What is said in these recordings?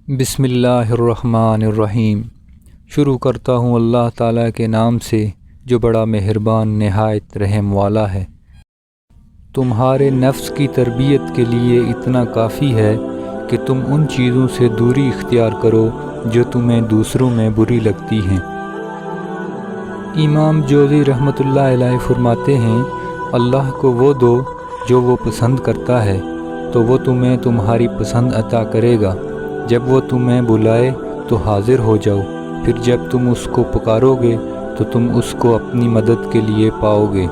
बिस्मिल्लाहिर्रहमानिर्रहीम। शुरू करता हूँ अल्लाह ताला के नाम से जो बड़ा मेहरबान नहायत रहम वाला है। तुम्हारे नफ्स की तरबियत के लिए इतना काफ़ी है कि तुम उन चीज़ों से दूरी इख्तियार करो जो तुम्हें दूसरों में बुरी लगती हैं। इमाम जोज़ी रहमतुल्लाह अलैह फरमाते हैं, अल्लाह को वो दो जो वो पसंद करता है तो वो तुम्हें तुम्हारी पसंद अता करेगा। जब वो तुम्हें बुलाए तो हाजिर हो जाओ, फिर जब तुम उसको पुकारोगे तो तुम उसको अपनी मदद के लिए पाओगे।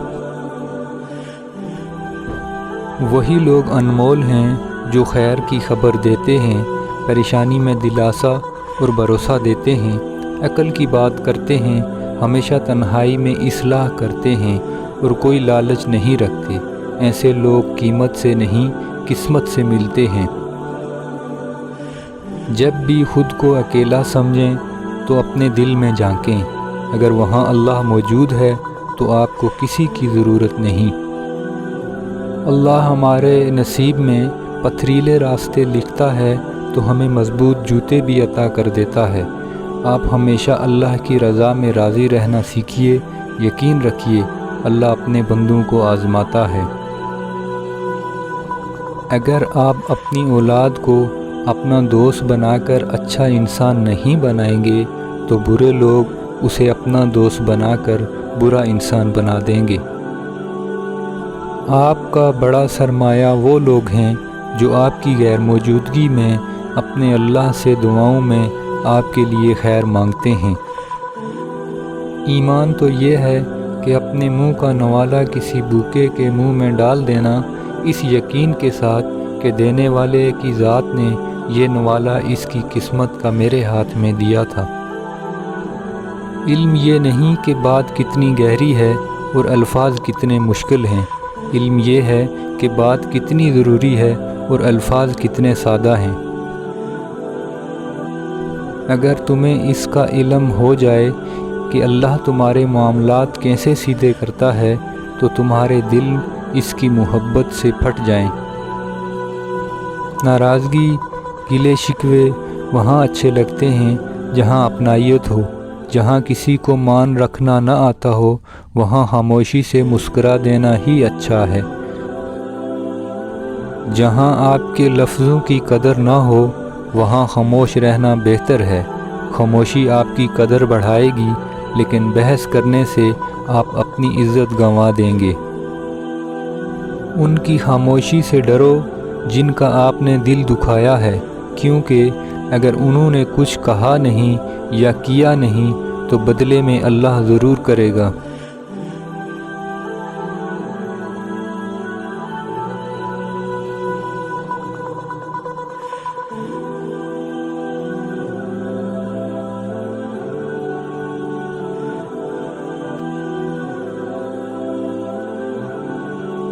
वही लोग अनमोल हैं जो खैर की खबर देते हैं, परेशानी में दिलासा और भरोसा देते हैं, अक्ल की बात करते हैं, हमेशा तन्हाई में इस्लाह करते हैं और कोई लालच नहीं रखते। ऐसे लोग कीमत से नहीं किस्मत से मिलते हैं। जब भी खुद को अकेला समझें तो अपने दिल में झांकें, अगर वहाँ अल्लाह मौजूद है तो आपको किसी की ज़रूरत नहीं। अल्लाह हमारे नसीब में पथरीले रास्ते लिखता है तो हमें मजबूत जूते भी अता कर देता है। आप हमेशा अल्लाह की रज़ा में राज़ी रहना सीखिए। यकीन रखिए अल्लाह अपने बंदों को आज़माता है। अगर आप अपनी औलाद को अपना दोस्त बनाकर अच्छा इंसान नहीं बनाएंगे तो बुरे लोग उसे अपना दोस्त बनाकर बुरा इंसान बना देंगे। आपका बड़ा सरमाया वो लोग हैं जो आपकी गैर मौजूदगी में अपने अल्लाह से दुआओं में आपके लिए खैर मांगते हैं। ईमान तो ये है कि अपने मुंह का नवाला किसी भूखे के मुंह में डाल देना, इस यकीन के साथ कि देने वाले की ज़ात ने ये नवाला इसकी किस्मत का मेरे हाथ में दिया था। इल्म ये नहीं कि बात कितनी गहरी है और अल्फाज कितने मुश्किल हैं, इल्म ये है कि बात कितनी ज़रूरी है और अल्फाज कितने सादा हैं। अगर तुम्हें इसका इल्म हो जाए कि अल्लाह तुम्हारे मामलात कैसे सीधे करता है तो तुम्हारे दिल इसकी मोहब्बत से फट जाएं। नाराज़गी गिले शिकवे वहाँ अच्छे लगते हैं जहाँ अपनायत हो। जहाँ किसी को मान रखना न आता हो वहाँ खामोशी से मुस्कुरा देना ही अच्छा है। जहाँ आपके लफ्ज़ों की कदर ना हो वहाँ खामोश रहना बेहतर है। खामोशी आपकी कदर बढ़ाएगी लेकिन बहस करने से आप अपनी इज़्ज़त गंवा देंगे। उनकी खामोशी से डरो जिनका आपने दिल दुखाया है, क्योंकि अगर उन्होंने कुछ कहा नहीं या किया नहीं तो बदले में अल्लाह ज़रूर करेगा।